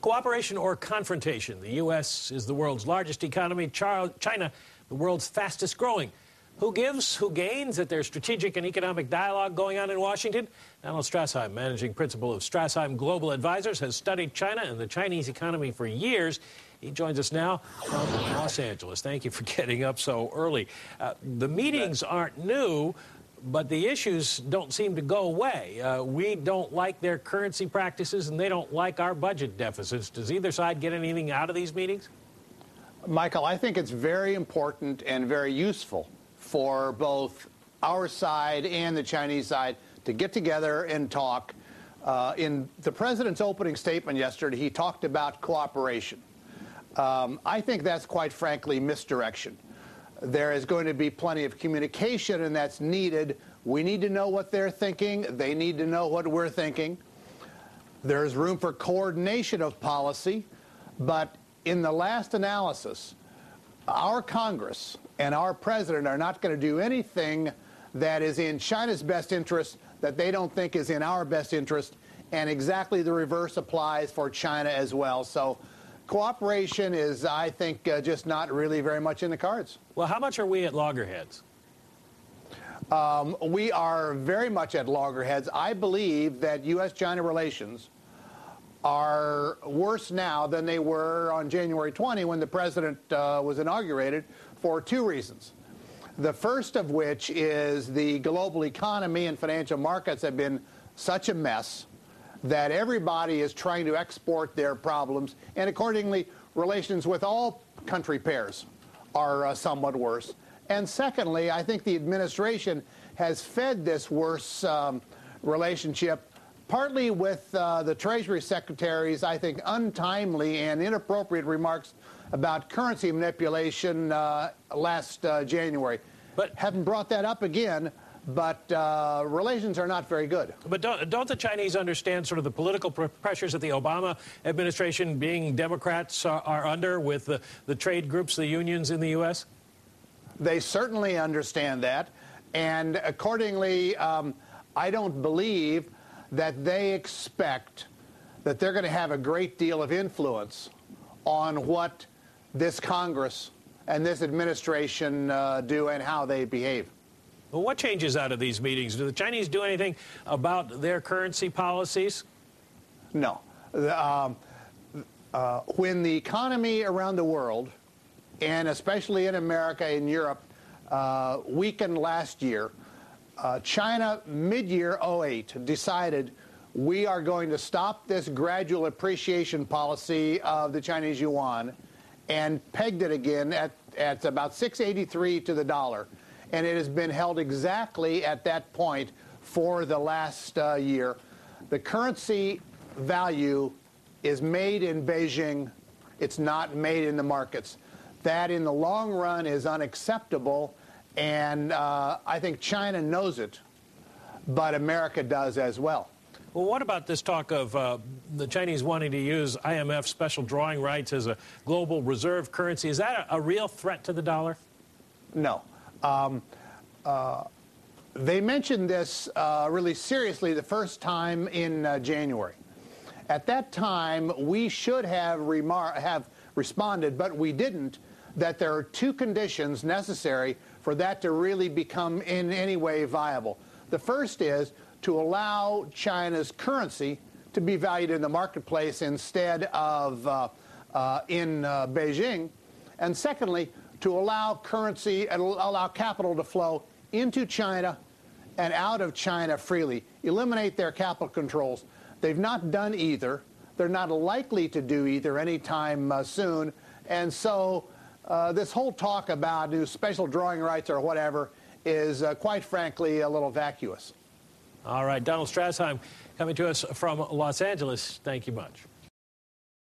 Cooperation or confrontation? The U.S. is the world's largest economy, China the world's fastest growing. Who gives, who gains at their strategic and economic dialogue going on in Washington? Donald Straszheim, managing principal of Straszheim Global Advisors, has studied China and the Chinese economy for years. He joins us now from Los Angeles. Thank you for getting up so early. The meetings aren't new, but the issues don't seem to go away. We don't like their currency practices, and they don't like our budget deficits. Does either side get anything out of these meetings? Michael, I think it's very important and very useful for both our side and the Chinese side to get together and talk. In the president's opening statement yesterday, he talked about cooperation. I think that's, quite frankly, misdirection. There is going to be plenty of communication, and that's needed. We need to know what they're thinking. They need to know what we're thinking. There's room for coordination of policy, but in the last analysis, our Congress and our president are not going to do anything that is in China's best interest that they don't think is in our best interest, and exactly the reverse applies for China as well. So cooperation is, I think, just not really very much in the cards. Well, how much are we at loggerheads? We are very much at loggerheads. I believe that U.S.-China relations are worse now than they were on January 20 when the president was inaugurated, for two reasons. The first of which is the global economy and financial markets have been such a mess that everybody is trying to export their problems, and accordingly, relations with all country pairs are somewhat worse. And secondly, I think the administration has fed this worse relationship partly with the Treasury Secretary's, I think, untimely and inappropriate remarks about currency manipulation last January. But haven't brought that up again, but relations are not very good. But don't the Chinese understand sort of the political pressures that the Obama administration, being Democrats, are under with the trade groups, the unions in the U.S.? They certainly understand that, and accordingly, I don't believe that they expect that they're going to have a great deal of influence on what this Congress and this administration do and how they behave. Well, what changes out of these meetings? Do the Chinese do anything about their currency policies? No. When the economy around the world, and especially in America and Europe, weakened last year, China, mid-year 2008, decided we are going to stop this gradual appreciation policy of the Chinese yuan and pegged it again at about 683 to the dollar. And it has been held exactly at that point for the last year. The currency value is made in Beijing. It's not made in the markets. That, in the long run, is unacceptable. And I think China knows it, but America does as well. Well, what about this talk of the Chinese wanting to use IMF special drawing rights as a global reserve currency? Is that a real threat to the dollar? No. They mentioned this really seriously the first time in January. At that time, we should have responded, but we didn't, that there are two conditions necessary for that to really become in any way viable. The first is to allow China's currency to be valued in the marketplace instead of in Beijing. And secondly, to allow capital to flow into China and out of China freely, eliminate their capital controls. They've not done either. They're not likely to do either anytime soon. And so this whole talk about new special drawing rights or whatever is, quite frankly, a little vacuous. All right, Donald Straszheim coming to us from Los Angeles. Thank you much.